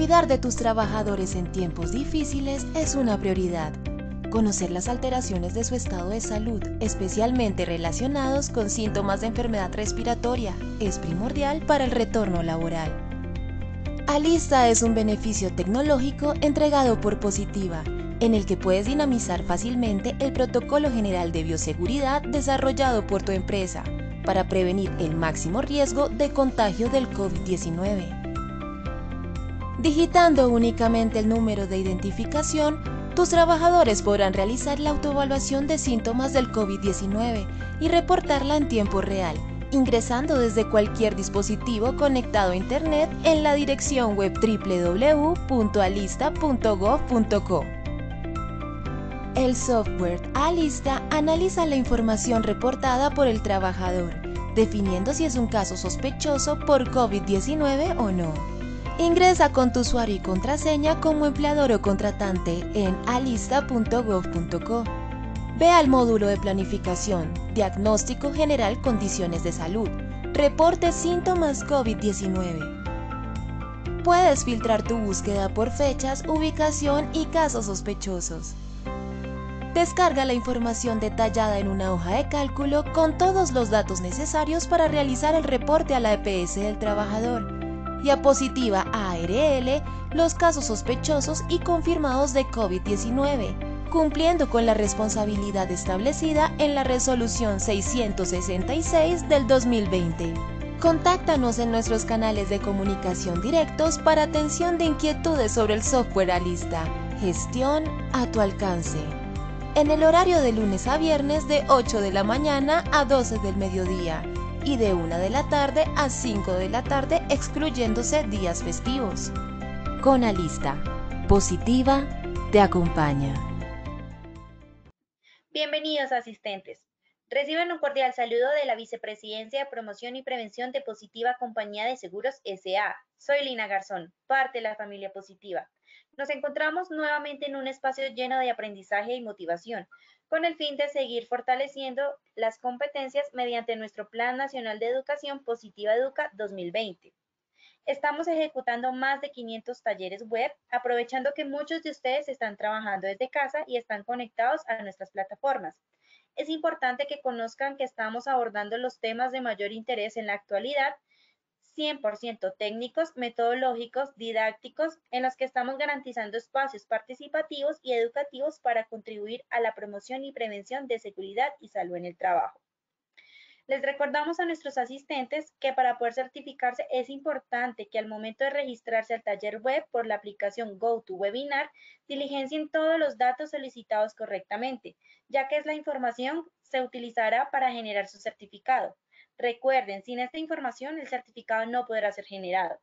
Cuidar de tus trabajadores en tiempos difíciles es una prioridad. Conocer las alteraciones de su estado de salud, especialmente relacionados con síntomas de enfermedad respiratoria, es primordial para el retorno laboral. Alista es un beneficio tecnológico entregado por Positiva, en el que puedes dinamizar fácilmente el protocolo general de bioseguridad desarrollado por tu empresa para prevenir el máximo riesgo de contagio del COVID-19. Digitando únicamente el número de identificación, tus trabajadores podrán realizar la autoevaluación de síntomas del COVID-19 y reportarla en tiempo real, ingresando desde cualquier dispositivo conectado a Internet en la dirección web www.alista.gov.co. El software Alista analiza la información reportada por el trabajador, definiendo si es un caso sospechoso por COVID-19 o no. Ingresa con tu usuario y contraseña como empleador o contratante en alista.gov.co. Ve al módulo de planificación, diagnóstico general, condiciones de salud, reporte síntomas COVID-19. Puedes filtrar tu búsqueda por fechas, ubicación y casos sospechosos. Descarga la información detallada en una hoja de cálculo con todos los datos necesarios para realizar el reporte a la EPS del trabajador y a Positiva ARL los casos sospechosos y confirmados de COVID-19, cumpliendo con la responsabilidad establecida en la Resolución 666 del 2020. Contáctanos en nuestros canales de comunicación directos para atención de inquietudes sobre el software Alista. Gestión a tu alcance. En el horario de lunes a viernes de 8 de la mañana a 12 del mediodía y de 1 de la tarde a 5 de la tarde, excluyéndose días festivos. Con Alista, Positiva te acompaña. Bienvenidos asistentes. Reciban un cordial saludo de la Vicepresidencia de Promoción y Prevención de Positiva Compañía de Seguros S.A. Soy Lina Garzón, parte de la familia Positiva. Nos encontramos nuevamente en un espacio lleno de aprendizaje y motivación, con el fin de seguir fortaleciendo las competencias mediante nuestro Plan Nacional de Educación Positiva Educa 2020. Estamos ejecutando más de 500 talleres web, aprovechando que muchos de ustedes están trabajando desde casa y están conectados a nuestras plataformas. Es importante que conozcan que estamos abordando los temas de mayor interés en la actualidad, 100% técnicos, metodológicos, didácticos, en los que estamos garantizando espacios participativos y educativos para contribuir a la promoción y prevención de seguridad y salud en el trabajo. Les recordamos a nuestros asistentes que para poder certificarse es importante que al momento de registrarse al taller web por la aplicación GoToWebinar, diligencien todos los datos solicitados correctamente, ya que es la información se utilizará para generar su certificado. Recuerden, sin esta información el certificado no podrá ser generado.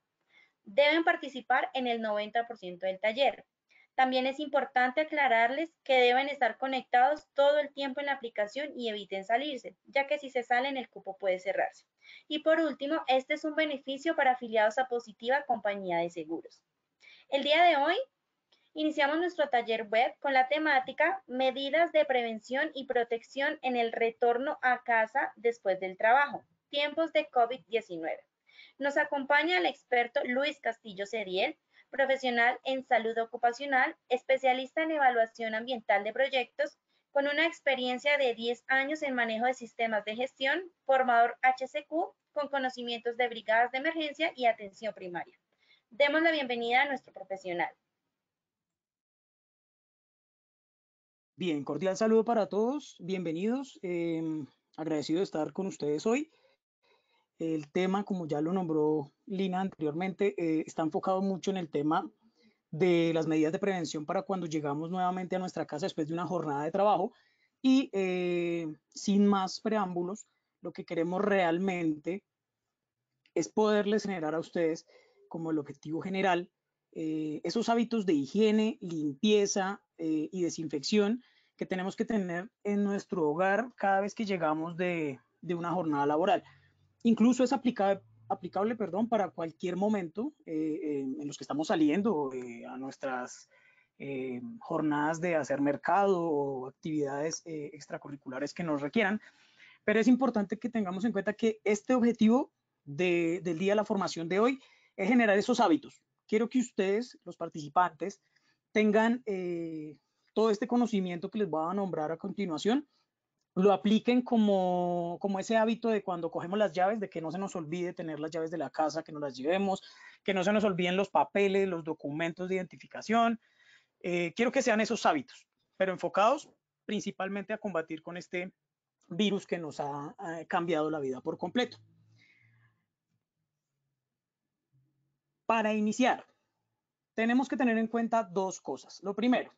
Deben participar en el 90% del taller. También es importante aclararles que deben estar conectados todo el tiempo en la aplicación y eviten salirse, ya que si se salen el cupo puede cerrarse. Y por último, este es un beneficio para afiliados a Positiva Compañía de Seguros. El día de hoy iniciamos nuestro taller web con la temática Medidas de prevención y protección en el retorno a casa después del trabajo, tiempos de COVID-19. Nos acompaña el experto Luis Castillo Cediel, profesional en salud ocupacional, especialista en evaluación ambiental de proyectos, con una experiencia de 10 años en manejo de sistemas de gestión, formador HCQ, con conocimientos de brigadas de emergencia y atención primaria. Demos la bienvenida a nuestro profesional. Bien, cordial saludo para todos, bienvenidos, agradecido de estar con ustedes hoy. El tema, como ya lo nombró Lina anteriormente, está enfocado mucho en el tema de las medidas de prevención para cuando llegamos nuevamente a nuestra casa después de una jornada de trabajo y sin más preámbulos, lo que queremos realmente es poderles generar a ustedes como el objetivo general esos hábitos de higiene, limpieza y desinfección que tenemos que tener en nuestro hogar cada vez que llegamos de una jornada laboral. Incluso es aplicable, para cualquier momento en los que estamos saliendo a nuestras jornadas de hacer mercado o actividades extracurriculares que nos requieran. Pero es importante que tengamos en cuenta que este objetivo del día de la formación de hoy es generar esos hábitos quiero que ustedes, los participantes, tengan todo este conocimiento que les voy a nombrar a continuación, lo apliquen como ese hábito de cuando cogemos las llaves, de que no se nos olvide tener las llaves de la casa, que nos las llevemos, que no se nos olviden los papeles, los documentos de identificación. Quiero que sean esos hábitos, pero enfocados principalmente a combatir con este virus que nos ha cambiado la vida por completo. Para iniciar, tenemos que tener en cuenta dos cosas. Lo primero,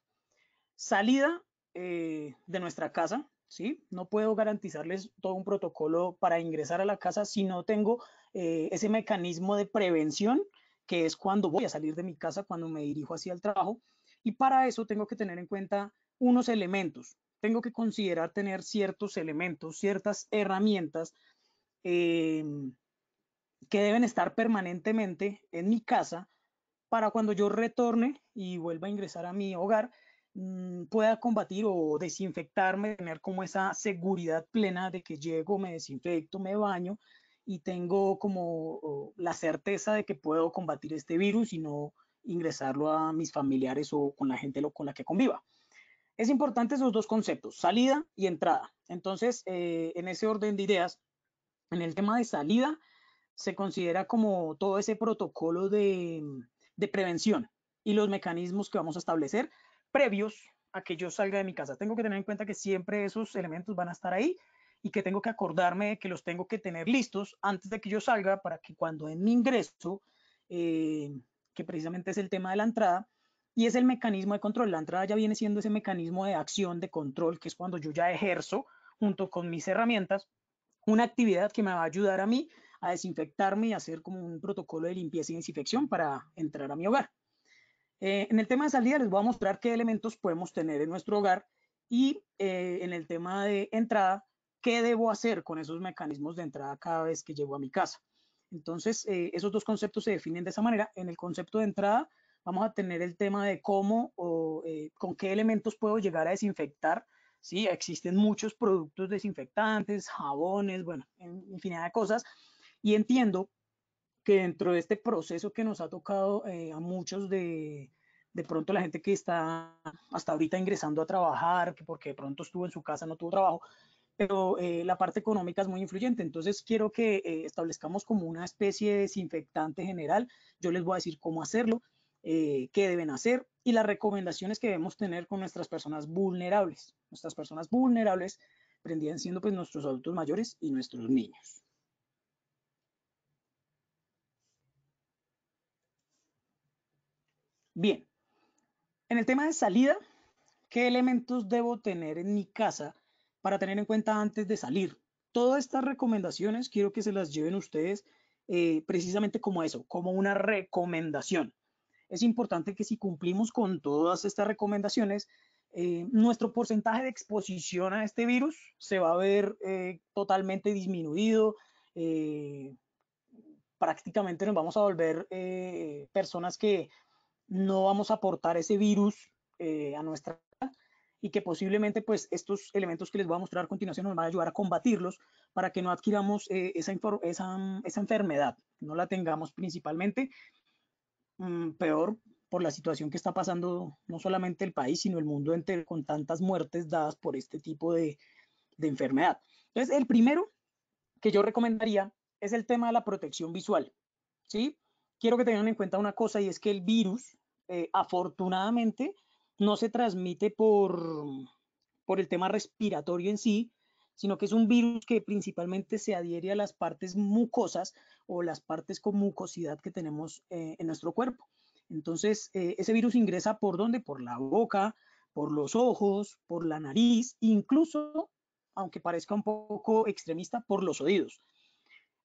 salida de nuestra casa, ¿sí? No puedo garantizarles todo un protocolo para ingresar a la casa si no tengo ese mecanismo de prevención, que es cuando voy a salir de mi casa, cuando me dirijo hacia el trabajo. Y para eso tengo que tener en cuenta unos elementos. Tengo que considerar tener ciertos elementos, ciertas herramientas que deben estar permanentemente en mi casa para cuando yo retorne y vuelva a ingresar a mi hogar, pueda combatir o desinfectarme, tener como esa seguridad plena de que llego, me desinfecto, me baño y tengo como la certeza de que puedo combatir este virus y no ingresarlo a mis familiares o con la gente con la que conviva. Es importante esos dos conceptos, salida y entrada. Entonces, en ese orden de ideas, en el tema de salida, se considera como todo ese protocolo de prevención y los mecanismos que vamos a establecer previos a que yo salga de mi casa. Tengo que tener en cuenta que siempre esos elementos van a estar ahí y que tengo que acordarme de que los tengo que tener listos antes de que yo salga para que cuando en mi ingreso, que precisamente es el tema de la entrada, y es el mecanismo de control. La entrada ya viene siendo ese mecanismo de acción, de control, que es cuando yo ya ejerzo junto con mis herramientas una actividad que me va a ayudar a mí a desinfectarme y hacer como un protocolo de limpieza y desinfección para entrar a mi hogar. En el tema de salida les voy a mostrar qué elementos podemos tener en nuestro hogar y en el tema de entrada, qué debo hacer con esos mecanismos de entrada cada vez que llego a mi casa. Entonces, esos dos conceptos se definen de esa manera. En el concepto de entrada vamos a tener el tema de cómo o con qué elementos puedo llegar a desinfectar. Sí, existen muchos productos desinfectantes, jabones, bueno, infinidad de cosas. Y entiendo que dentro de este proceso que nos ha tocado a muchos de pronto la gente que está hasta ahorita ingresando a trabajar, que porque de pronto estuvo en su casa, no tuvo trabajo, pero la parte económica es muy influyente. Entonces quiero que establezcamos como una especie de desinfectante general. Yo les voy a decir cómo hacerlo, qué deben hacer y las recomendaciones que debemos tener con nuestras personas vulnerables. Nuestras personas vulnerables vendrían siendo pues nuestros adultos mayores y nuestros niños. Bien, en el tema de salida, ¿qué elementos debo tener en mi casa para tener en cuenta antes de salir? Todas estas recomendaciones quiero que se las lleven ustedes precisamente como eso, como una recomendación. Es importante que si cumplimos con todas estas recomendaciones, nuestro porcentaje de exposición a este virus se va a ver totalmente disminuido. Prácticamente nos vamos a volver personas que no vamos a aportar ese virus a nuestra y que posiblemente pues estos elementos que les voy a mostrar a continuación nos van a ayudar a combatirlos para que no adquiramos esa enfermedad, no la tengamos principalmente, peor por la situación que está pasando no solamente el país, sino el mundo entero con tantas muertes dadas por este tipo de enfermedad. Entonces, el primero que yo recomendaría es el tema de la protección visual, ¿sí? Quiero que tengan en cuenta una cosa y es que el virus, afortunadamente, no se transmite por el tema respiratorio en sí, sino que es un virus que principalmente se adhiere a las partes mucosas o las partes con mucosidad que tenemos en nuestro cuerpo. Entonces, ese virus ingresa ¿por dónde? Por la boca, por los ojos, por la nariz, incluso, aunque parezca un poco extremista, por los oídos.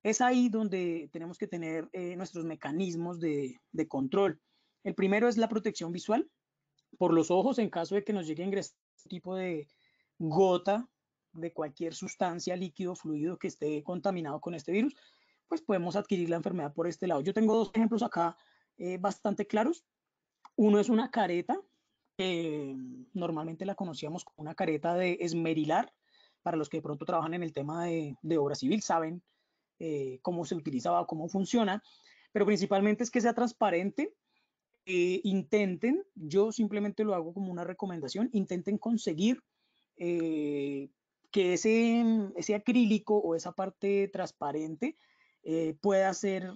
Es ahí donde tenemos que tener nuestros mecanismos de control. El primero es la protección visual por los ojos en caso de que nos llegue a ingresar un tipo de gota de cualquier sustancia, líquido, fluido que esté contaminado con este virus, pues podemos adquirir la enfermedad por este lado. Yo tengo dos ejemplos acá bastante claros. Uno es una careta, normalmente la conocíamos como una careta de esmerilar. Para los que de pronto trabajan en el tema de obra civil, saben cómo se utilizaba, cómo funciona, pero principalmente es que sea transparente intenten, yo simplemente lo hago como una recomendación, intenten conseguir que ese acrílico o esa parte transparente pueda ser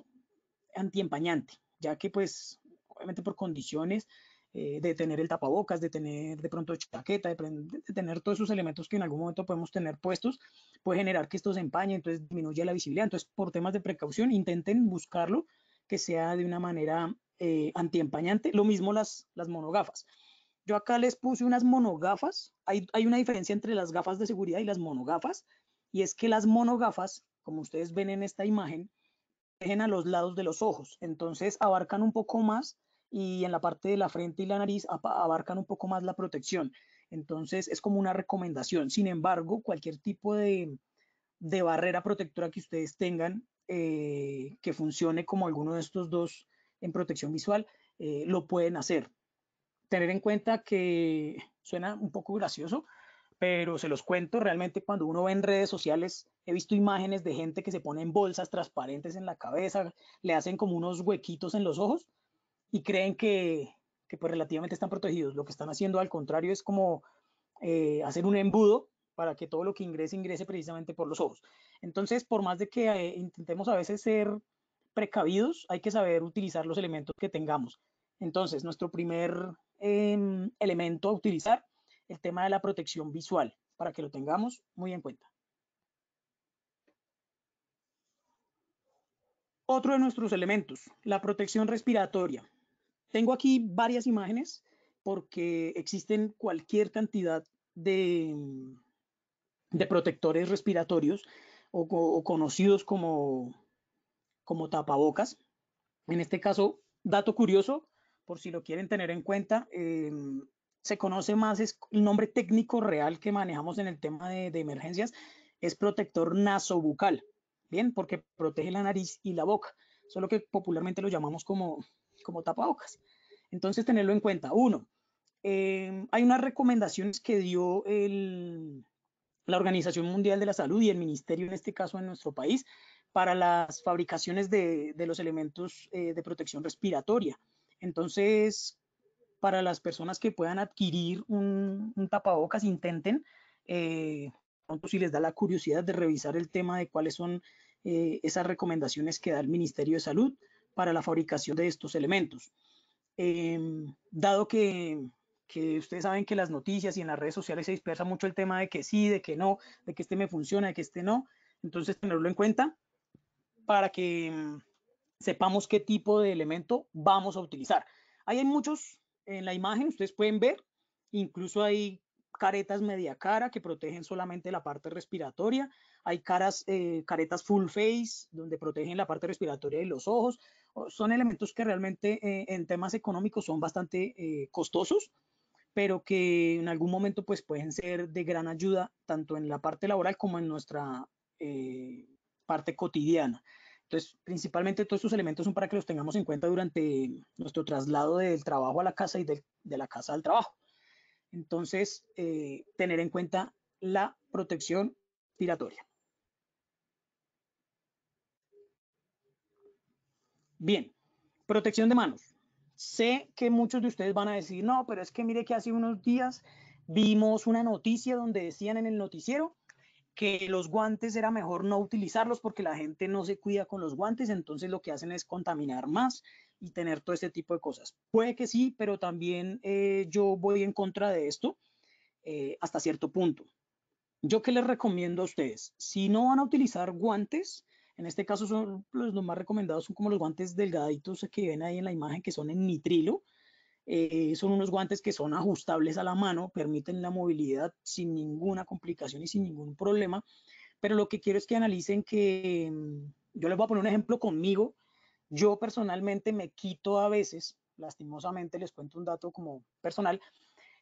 antiempañante, ya que pues obviamente por condiciones de tener el tapabocas, de tener de pronto chaqueta, de tener todos esos elementos que en algún momento podemos tener puestos, puede generar que esto se empañe, entonces disminuye la visibilidad. Entonces, por temas de precaución, intenten buscarlo que sea de una manera antiempañante. Lo mismo las monogafas. Yo acá les puse unas monogafas. Hay una diferencia entre las gafas de seguridad y las monogafas, y es que las monogafas, como ustedes ven en esta imagen, protegen a los lados de los ojos, entonces abarcan un poco más y en la parte de la frente y la nariz abarcan un poco más la protección. Entonces es como una recomendación. Sin embargo, cualquier tipo de barrera protectora que ustedes tengan que funcione como alguno de estos dos en protección visual, lo pueden hacer. Tener en cuenta que suena un poco gracioso, pero se los cuento, realmente cuando uno ve en redes sociales, he visto imágenes de gente que se pone en bolsas transparentes en la cabeza, le hacen como unos huequitos en los ojos y creen que pues relativamente están protegidos. Lo que están haciendo al contrario es como hacer un embudo para que todo lo que ingrese, ingrese precisamente por los ojos. Entonces, por más de que intentemos a veces ser precavidos, hay que saber utilizar los elementos que tengamos. Entonces, nuestro primer elemento a utilizar, el tema de la protección visual, para que lo tengamos muy en cuenta. Otro de nuestros elementos, la protección respiratoria. Tengo aquí varias imágenes porque existen cualquier cantidad de protectores respiratorios o conocidos como tapabocas. En este caso, dato curioso, por si lo quieren tener en cuenta, se conoce más, es el nombre técnico real que manejamos en el tema de emergencias, es protector nasobucal, ¿bien? Porque protege la nariz y la boca, solo que popularmente lo llamamos como tapabocas. Entonces, tenerlo en cuenta. Uno, hay unas recomendaciones que dio la Organización Mundial de la Salud y el Ministerio, en este caso en nuestro país, para las fabricaciones de los elementos de protección respiratoria. Entonces, para las personas que puedan adquirir un tapabocas, intenten, pronto si les da la curiosidad de revisar el tema de cuáles son esas recomendaciones que da el Ministerio de Salud para la fabricación de estos elementos. Dado que ustedes saben que las noticias y en las redes sociales se dispersa mucho el tema de que sí, de que no, de que este me funciona, de que este no, entonces tenerlo en cuenta para que sepamos qué tipo de elemento vamos a utilizar. Ahí hay muchos en la imagen, ustedes pueden ver, incluso hay caretas media cara que protegen solamente la parte respiratoria, hay caretas full face donde protegen la parte respiratoria y los ojos. Son elementos que realmente en temas económicos son bastante costosos, pero que en algún momento pues pueden ser de gran ayuda tanto en la parte laboral como en nuestra parte cotidiana. Entonces, principalmente todos estos elementos son para que los tengamos en cuenta durante nuestro traslado del trabajo a la casa y de la casa al trabajo. Entonces, tener en cuenta la protección respiratoria. Bien, protección de manos. Sé que muchos de ustedes van a decir, no, pero es que mire que hace unos días vimos una noticia donde decían en el noticiero que los guantes era mejor no utilizarlos porque la gente no se cuida con los guantes, entonces lo que hacen es contaminar más y tener todo este tipo de cosas. Puede que sí, pero también yo voy en contra de esto hasta cierto punto. ¿Yo qué les recomiendo a ustedes? Si no van a utilizar guantes, en este caso son los más recomendados, son como los guantes delgaditos que ven ahí en la imagen, que son en nitrilo. Son unos guantes que son ajustables a la mano, permiten la movilidad sin ninguna complicación y sin ningún problema. Pero lo que quiero es que analicen que, yo les voy a poner un ejemplo conmigo. Yo personalmente me quito a veces, lastimosamente les cuento un dato como personal,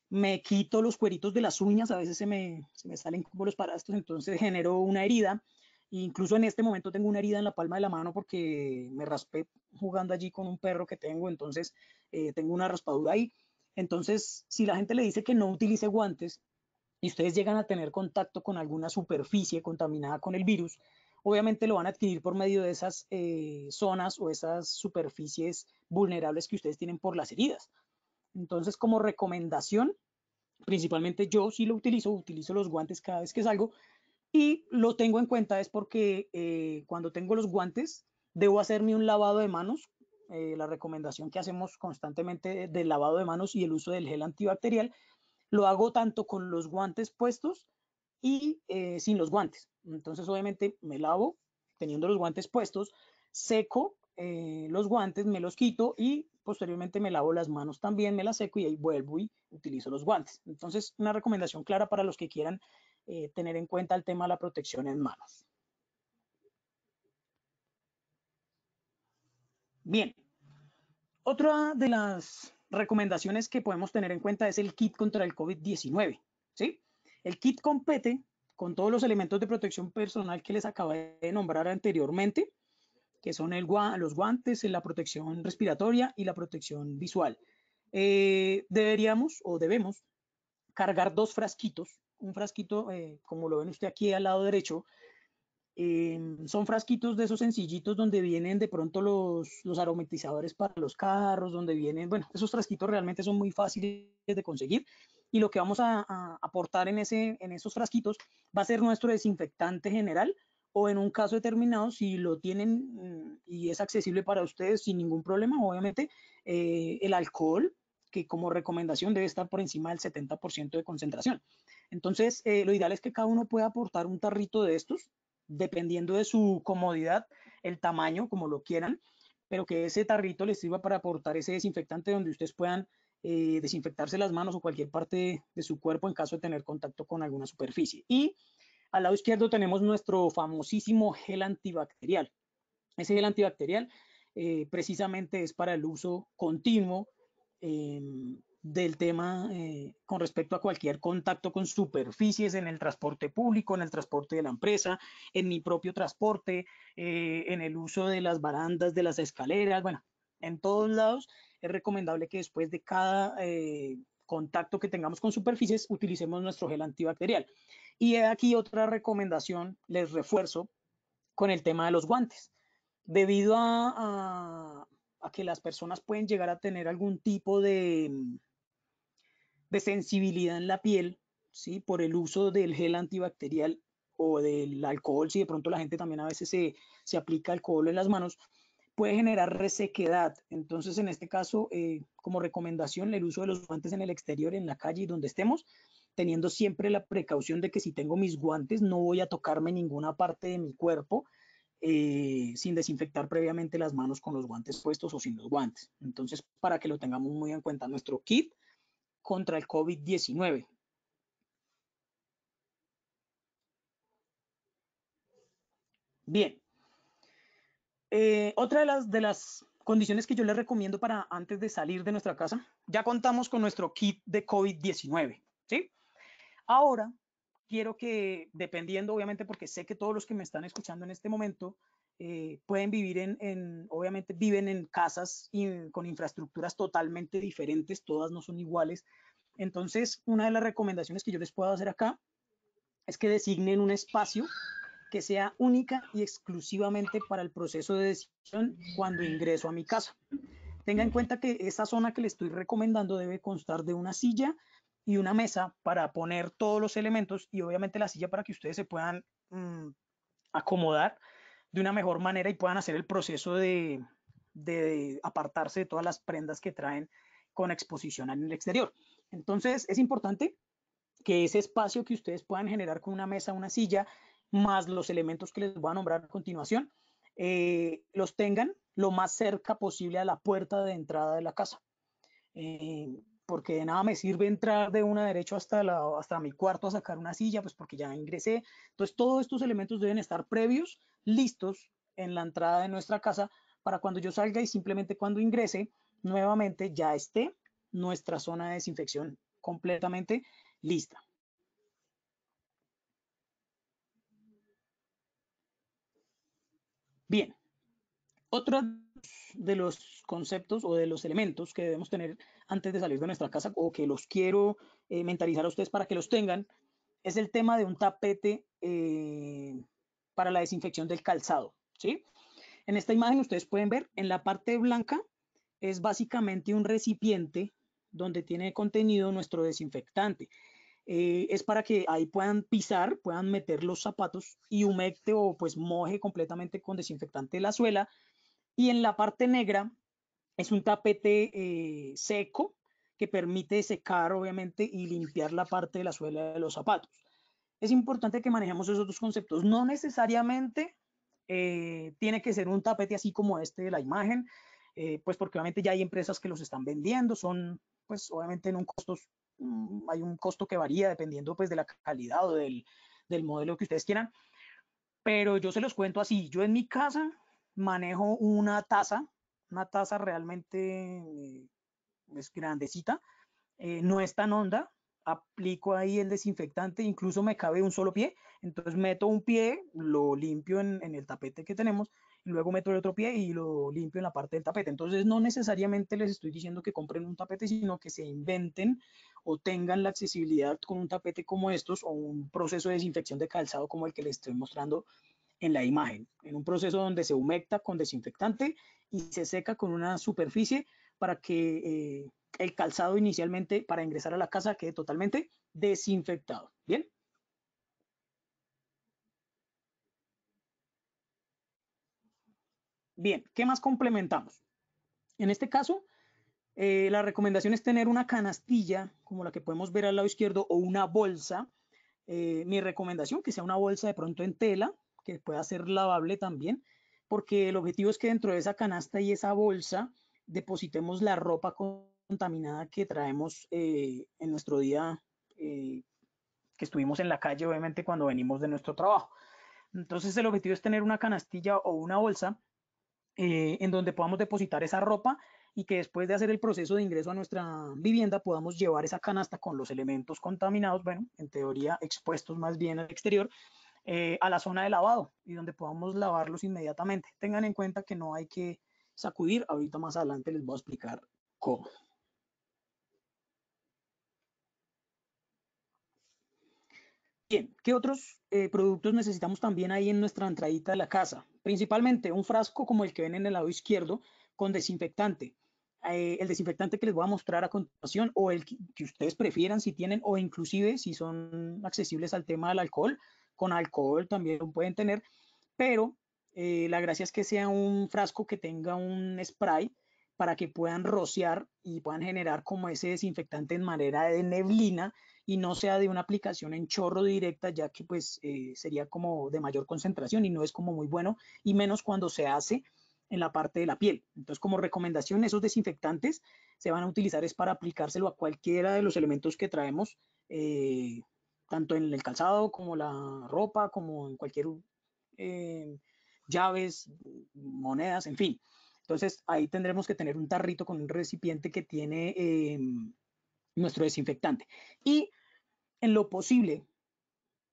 me quito los cueritos de las uñas, a veces se me salen como los parastos, entonces genero una herida. Incluso en este momento tengo una herida en la palma de la mano porque me raspé jugando allí con un perro que tengo, entonces tengo una raspadura ahí. Entonces, si la gente le dice que no utilice guantes y ustedes llegan a tener contacto con alguna superficie contaminada con el virus, obviamente lo van a adquirir por medio de esas zonas o esas superficies vulnerables que ustedes tienen por las heridas. Entonces, como recomendación, principalmente yo sí lo utilizo los guantes cada vez que salgo y lo tengo en cuenta es porque cuando tengo los guantes debo hacerme un lavado de manos. La recomendación que hacemos constantemente del lavado de manos y el uso del gel antibacterial lo hago tanto con los guantes puestos y sin los guantes. Entonces, obviamente, me lavo teniendo los guantes puestos, seco los guantes, me los quito y posteriormente me lavo las manos también, me las seco y ahí vuelvo y utilizo los guantes. Entonces, una recomendación clara para los que quieran tener en cuenta el tema de la protección en manos. Bien, otra de las recomendaciones que podemos tener en cuenta es el kit contra el COVID-19, ¿sí? El kit compete con todos los elementos de protección personal que les acabé de nombrar anteriormente, que son los guantes, la protección respiratoria y la protección visual. Deberíamos o debemos cargar dos frasquitos, un frasquito, como lo ven usted aquí al lado derecho, son frasquitos de esos sencillitos donde vienen de pronto los aromatizadores para los carros, donde vienen, bueno, esos frasquitos realmente son muy fáciles de conseguir y lo que vamos a aportar en esos frasquitos va a ser nuestro desinfectante general o en un caso determinado, si lo tienen y es accesible para ustedes sin ningún problema, obviamente el alcohol, que como recomendación debe estar por encima del 70% de concentración. Entonces, lo ideal es que cada uno pueda aportar un tarrito de estos, dependiendo de su comodidad, el tamaño, como lo quieran, pero que ese tarrito les sirva para aportar ese desinfectante donde ustedes puedan desinfectarse las manos o cualquier parte de su cuerpo en caso de tener contacto con alguna superficie. Y al lado izquierdo tenemos nuestro famosísimo gel antibacterial. Ese gel antibacterial precisamente es para el uso continuo del tema con respecto a cualquier contacto con superficies en el transporte público, en el transporte de la empresa, en mi propio transporte, en el uso de las barandas, de las escaleras, bueno, en todos lados es recomendable que después de cada contacto que tengamos con superficies utilicemos nuestro gel antibacterial. Y aquí otra recomendación, les refuerzo con el tema de los guantes. Debido a que las personas pueden llegar a tener algún tipo de sensibilidad en la piel, ¿sí? Por el uso del gel antibacterial o del alcohol, si de pronto la gente también a veces se aplica alcohol en las manos, puede generar resequedad. Entonces, en este caso, como recomendación, el uso de los guantes en el exterior, en la calle y donde estemos, teniendo siempre la precaución de que si tengo mis guantes no voy a tocarme ninguna parte de mi cuerpo sin desinfectar previamente las manos con los guantes puestos o sin los guantes. Entonces, para que lo tengamos muy en cuenta, nuestro kit contra el COVID-19. Bien, otra de las condiciones que yo les recomiendo para antes de salir de nuestra casa, ya contamos con nuestro kit de COVID-19, ¿sí? Ahora, quiero que, dependiendo, obviamente, porque sé que todos los que me están escuchando en este momento pueden vivir obviamente viven en casas con infraestructuras totalmente diferentes, todas no son iguales. Entonces, una de las recomendaciones que yo les puedo hacer acá es que designen un espacio que sea única y exclusivamente para el proceso de decisión cuando ingreso a mi casa. Tenga en cuenta que esa zona que le estoy recomendando debe constar de una silla y una mesa para poner todos los elementos y obviamente la silla para que ustedes se puedan acomodar de una mejor manera y puedan hacer el proceso de apartarse de todas las prendas que traen con exposición en el exterior. Entonces es importante que ese espacio que ustedes puedan generar con una mesa, una silla, más los elementos que les voy a nombrar a continuación, los tengan lo más cerca posible a la puerta de entrada de la casa. Porque de nada me sirve entrar de una derecha hasta mi cuarto a sacar una silla, pues porque ya ingresé. Entonces, todos estos elementos deben estar previos, listos en la entrada de nuestra casa, para cuando yo salga y simplemente cuando ingrese, nuevamente ya esté nuestra zona de desinfección completamente lista. Bien, otro de los conceptos o de los elementos que debemos tener antes de salir de nuestra casa o que los quiero mentalizar a ustedes para que los tengan es el tema de un tapete para la desinfección del calzado, ¿sí? En esta imagen ustedes pueden ver, en la parte blanca es básicamente un recipiente donde tiene contenido nuestro desinfectante. Es para que ahí puedan pisar, puedan meter los zapatos y humecte o pues moje completamente con desinfectante la suela. Y en la parte negra es un tapete seco que permite secar obviamente y limpiar la parte de la suela de los zapatos. Es importante que manejemos esos dos conceptos. No necesariamente tiene que ser un tapete así como este de la imagen, pues porque obviamente ya hay empresas que los están vendiendo, son pues obviamente en un costo, hay un costo que varía dependiendo pues de la calidad o del modelo que ustedes quieran, pero yo se los cuento así, yo en mi casa manejo una taza realmente es grandecita, no es tan honda, aplico ahí el desinfectante, incluso me cabe un solo pie, entonces meto un pie, lo limpio en el tapete que tenemos, y luego meto el otro pie y lo limpio en la parte del tapete. Entonces no necesariamente les estoy diciendo que compren un tapete, sino que se inventen o tengan la accesibilidad con un tapete como estos o un proceso de desinfección de calzado como el que les estoy mostrando en la imagen, en un proceso donde se humecta con desinfectante y se seca con una superficie para que el calzado inicialmente para ingresar a la casa quede totalmente desinfectado. ¿Bien? Bien, ¿qué más complementamos? En este caso, la recomendación es tener una canastilla, como la que podemos ver al lado izquierdo, o una bolsa. Mi recomendación, que sea una bolsa de pronto en tela, que pueda ser lavable también, porque el objetivo es que dentro de esa canasta y esa bolsa depositemos la ropa contaminada que traemos en nuestro día que estuvimos en la calle, obviamente, cuando venimos de nuestro trabajo. Entonces, el objetivo es tener una canastilla o una bolsa en donde podamos depositar esa ropa y que después de hacer el proceso de ingreso a nuestra vivienda podamos llevar esa canasta con los elementos contaminados, bueno, en teoría expuestos más bien al exterior, a la zona de lavado y donde podamos lavarlos inmediatamente. Tengan en cuenta que no hay que sacudir, ahorita más adelante les voy a explicar cómo. Bien, ¿qué otros productos necesitamos también ahí en nuestra entradita de la casa? Principalmente un frasco como el que ven en el lado izquierdo con desinfectante. El desinfectante que les voy a mostrar a continuación o el que ustedes prefieran si tienen o inclusive si son accesibles al tema del alcohol, con alcohol también lo pueden tener, pero la gracia es que sea un frasco que tenga un spray para que puedan rociar y puedan generar como ese desinfectante en manera de neblina y no sea de una aplicación en chorro directa, ya que pues sería como de mayor concentración y no es como muy bueno, y menos cuando se hace en la parte de la piel. Entonces, como recomendación, esos desinfectantes se van a utilizar es para aplicárselo a cualquiera de los elementos que traemos, tanto en el calzado como la ropa, como en cualquier eh, llaves, monedas, en fin. Entonces, ahí tendremos que tener un tarrito con un recipiente que tiene nuestro desinfectante. Y en lo posible,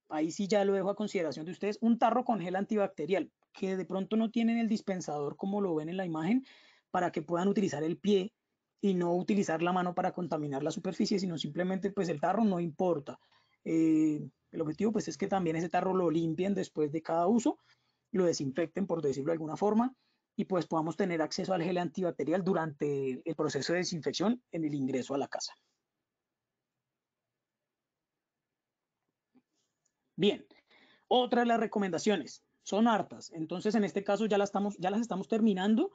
ahí sí ya lo dejo a consideración de ustedes, un tarro con gel antibacterial, que de pronto no tienen el dispensador como lo ven en la imagen, para que puedan utilizar el pie y no utilizar la mano para contaminar la superficie, sino simplemente pues el tarro no importa. El objetivo pues es que también ese tarro lo limpien después de cada uso, lo desinfecten por decirlo de alguna forma y pues podamos tener acceso al gel antibacterial durante el proceso de desinfección en el ingreso a la casa. Bien, otra de las recomendaciones son hartas, entonces en este caso ya las estamos terminando,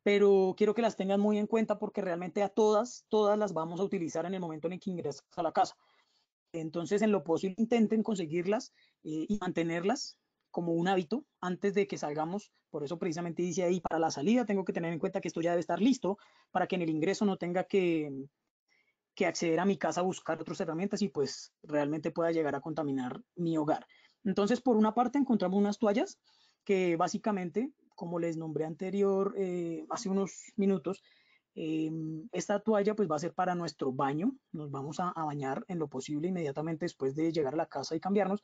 pero quiero que las tengan muy en cuenta porque realmente a todas las vamos a utilizar en el momento en el que ingresas a la casa. Entonces, en lo posible, intenten conseguirlas y mantenerlas como un hábito antes de que salgamos. Por eso precisamente dice ahí, para la salida tengo que tener en cuenta que esto ya debe estar listo para que en el ingreso no tenga que acceder a mi casa a buscar otras herramientas y pues realmente pueda llegar a contaminar mi hogar. Entonces, por una parte encontramos unas toallas que básicamente, como les nombré anterior, hace unos minutos, esta toalla pues va a ser para nuestro baño, nos vamos a bañar en lo posible inmediatamente después de llegar a la casa y cambiarnos.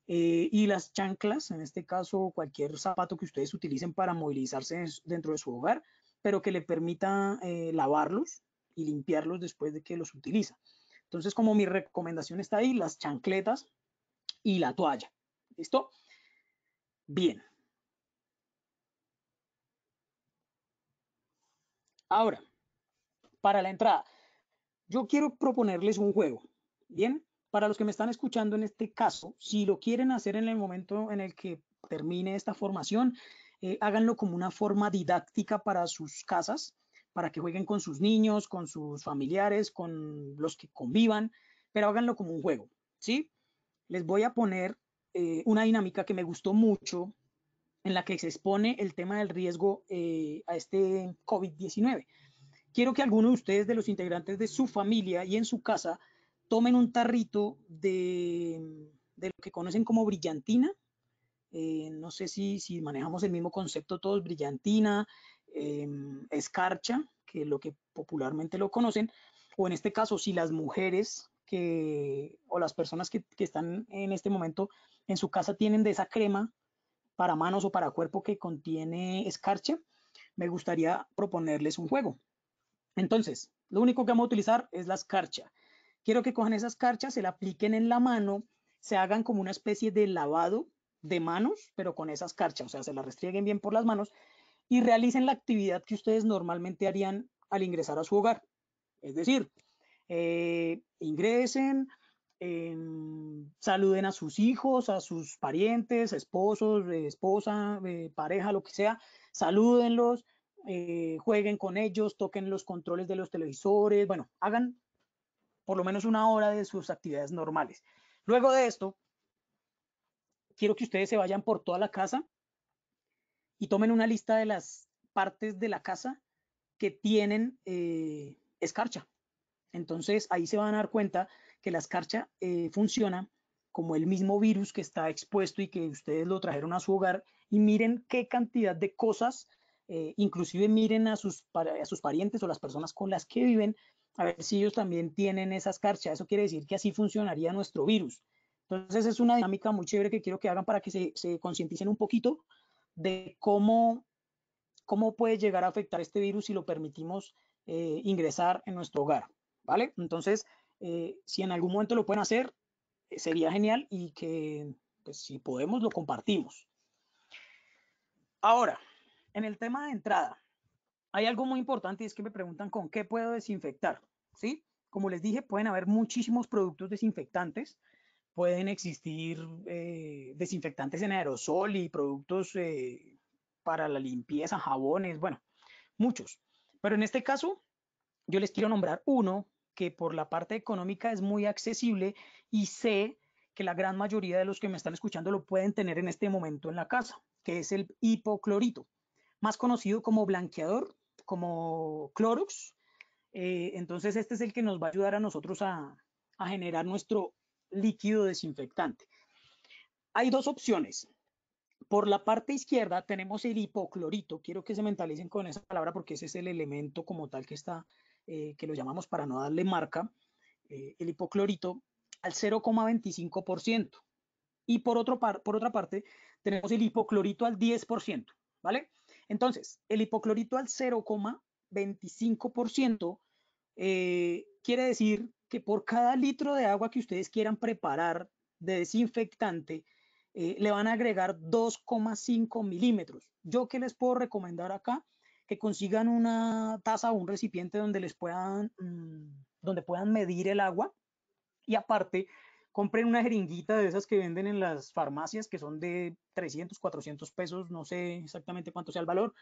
Y las chanclas, en este caso cualquier zapato que ustedes utilicen para movilizarse dentro de su hogar, pero que le permita lavarlos y limpiarlos después de que los utiliza. Entonces, como mi recomendación está ahí, las chancletas y la toalla. ¿Listo? Bien. Ahora, para la entrada, yo quiero proponerles un juego. Bien, para los que me están escuchando en este caso, si lo quieren hacer en el momento en el que termine esta formación, háganlo como una forma didáctica para sus casas, para que jueguen con sus niños, con sus familiares, con los que convivan, pero háganlo como un juego, ¿sí? Les voy a poner una dinámica que me gustó mucho en la que se expone el tema del riesgo a este COVID-19. Quiero que alguno de ustedes, de los integrantes de su familia y en su casa, tomen un tarrito de lo que conocen como brillantina. No sé si manejamos el mismo concepto todos, brillantina, escarcha, que es lo que popularmente lo conocen, o en este caso, si las mujeres o las personas que están en este momento en su casa tienen de esa crema para manos o para cuerpo que contiene escarcha, me gustaría proponerles un juego. Entonces, lo único que vamos a utilizar es la escarcha. Quiero que cojan esas escarchas, se la apliquen en la mano, se hagan como una especie de lavado de manos, pero con esa escarcha, o sea, se la restrieguen bien por las manos y realicen la actividad que ustedes normalmente harían al ingresar a su hogar. Es decir, ingresen, saluden a sus hijos, a sus parientes, esposos, esposa, pareja, lo que sea, salúdenlos, jueguen con ellos, toquen los controles de los televisores, bueno, hagan por lo menos una hora de sus actividades normales. Luego de esto, quiero que ustedes se vayan por toda la casa y tomen una lista de las partes de la casa que tienen escarcha. Entonces ahí se van a dar cuenta que la escarcha funciona como el mismo virus que está expuesto y que ustedes lo trajeron a su hogar, y miren qué cantidad de cosas, inclusive miren a sus parientes o las personas con las que viven, a ver si ellos también tienen esa escarcha. Eso quiere decir que así funcionaría nuestro virus. Entonces es una dinámica muy chévere que quiero que hagan para que se concienticen un poquito de cómo puede llegar a afectar este virus si lo permitimos ingresar en nuestro hogar, ¿vale? Entonces, si en algún momento lo pueden hacer, sería genial, y que, pues, si podemos, lo compartimos. Ahora, en el tema de entrada, hay algo muy importante, y es que me preguntan con qué puedo desinfectar, ¿sí? Como les dije, pueden haber muchísimos productos desinfectantes, pueden existir desinfectantes en aerosol y productos para la limpieza, jabones, bueno, muchos. Pero en este caso, yo les quiero nombrar uno que por la parte económica es muy accesible, y sé que la gran mayoría de los que me están escuchando lo pueden tener en este momento en la casa, que es el hipoclorito, más conocido como blanqueador, como Clorox. Entonces este es el que nos va a ayudar a nosotros a generar nuestro líquido desinfectante. Hay dos opciones. Por la parte izquierda tenemos el hipoclorito. Quiero que se mentalicen con esa palabra porque ese es el elemento como tal que está, que lo llamamos para no darle marca, el hipoclorito al 0,25%. Y por otra parte tenemos el hipoclorito al 10%, ¿vale? Entonces, el hipoclorito al 0,25% quiere decir que por cada litro de agua que ustedes quieran preparar de desinfectante, le van a agregar 2,5 milímetros. ¿Yo qué les puedo recomendar acá? Que consigan una taza o un recipiente donde puedan medir el agua, y aparte compren una jeringuita de esas que venden en las farmacias, que son de 300, 400 pesos, no sé exactamente cuánto sea el valor,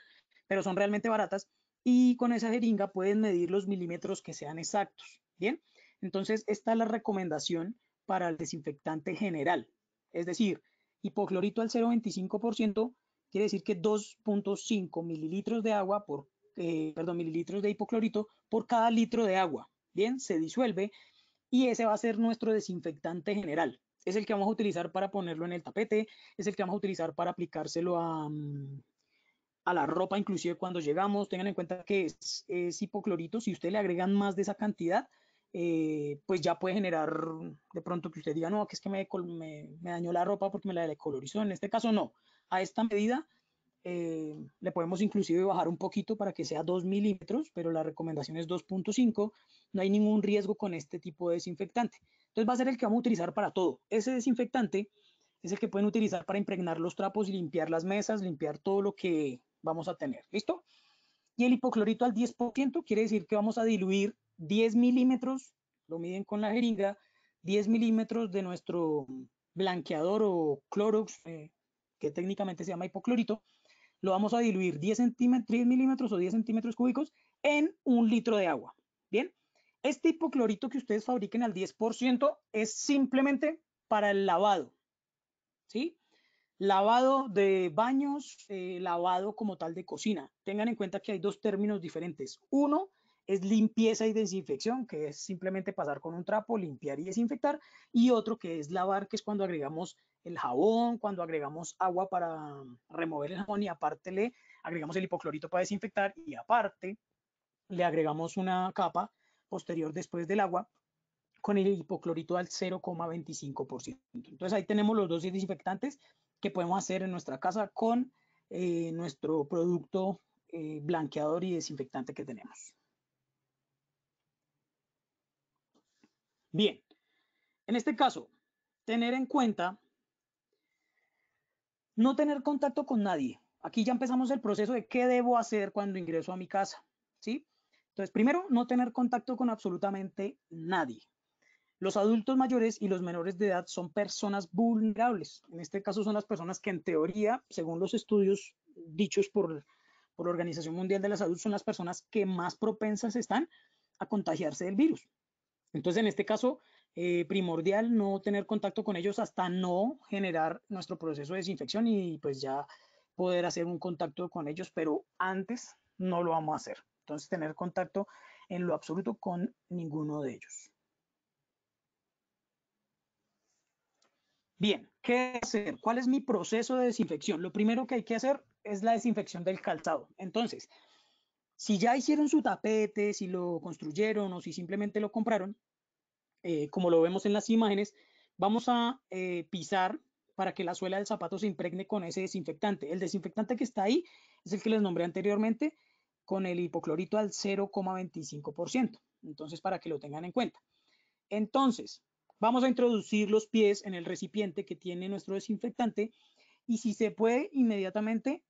pero son realmente baratas, y con esa jeringa pueden medir los milímetros que sean exactos. Bien, entonces esta es la recomendación para el desinfectante general, es decir, hipoclorito al 0,25% quiere decir que 2,5 mililitros de agua mililitros de hipoclorito por cada litro de agua. Bien, se disuelve, y ese va a ser nuestro desinfectante general. Es el que vamos a utilizar para ponerlo en el tapete, es el que vamos a utilizar para aplicárselo a la ropa, inclusive cuando llegamos. Tengan en cuenta que es hipoclorito. Si usted le agregan más de esa cantidad, pues ya puede generar de pronto que usted diga, no, que es que me dañó la ropa porque me la decolorizó. En este caso no, a esta medida le podemos inclusive bajar un poquito para que sea 2 milímetros, pero la recomendación es 2,5. No hay ningún riesgo con este tipo de desinfectante. Entonces va a ser el que vamos a utilizar para todo. Ese desinfectante es el que pueden utilizar para impregnar los trapos y limpiar las mesas, limpiar todo lo que vamos a tener. ¿Listo? Y el hipoclorito al 10% quiere decir que vamos a diluir 10 milímetros, lo miden con la jeringa, 10 milímetros de nuestro blanqueador o Clorox, que técnicamente se llama hipoclorito, lo vamos a diluir 10 milímetros o 10 centímetros cúbicos en 1 litro de agua. Bien, este hipoclorito que ustedes fabriquen al 10% es simplemente para el lavado, ¿sí? Lavado de baños, lavado como tal de cocina. Tengan en cuenta que hay dos términos diferentes. Uno es limpieza y desinfección, que es simplemente pasar con un trapo, limpiar y desinfectar. Y otro que es lavar, que es cuando agregamos el jabón, cuando agregamos agua para remover el jabón y aparte le agregamos el hipoclorito para desinfectar y aparte le agregamos una capa posterior después del agua con el hipoclorito al 0,25%. Entonces ahí tenemos los dos desinfectantes que podemos hacer en nuestra casa con nuestro producto blanqueador y desinfectante que tenemos. Bien, en este caso, tener en cuenta no tener contacto con nadie. Aquí ya empezamos el proceso de qué debo hacer cuando ingreso a mi casa, ¿sí? Entonces, primero, no tener contacto con absolutamente nadie. Los adultos mayores y los menores de edad son personas vulnerables. En este caso son las personas que en teoría, según los estudios dichos por la Organización Mundial de la Salud, son las personas que más propensas están a contagiarse del virus. Entonces, en este caso, primordial no tener contacto con ellos hasta no generar nuestro proceso de desinfección y pues ya poder hacer un contacto con ellos, pero antes no lo vamos a hacer. Entonces, tener contacto en lo absoluto con ninguno de ellos. Bien, ¿qué hacer? ¿Cuál es mi proceso de desinfección? Lo primero que hay que hacer es la desinfección del calzado. Entonces, si ya hicieron su tapete, si lo construyeron o si simplemente lo compraron, como lo vemos en las imágenes, vamos a pisar para que la suela del zapato se impregne con ese desinfectante. El desinfectante que está ahí es el que les nombré anteriormente con el hipoclorito al 0,25%. Entonces, para que lo tengan en cuenta. Entonces, vamos a introducir los pies en el recipiente que tiene nuestro desinfectante y si se puede, inmediatamente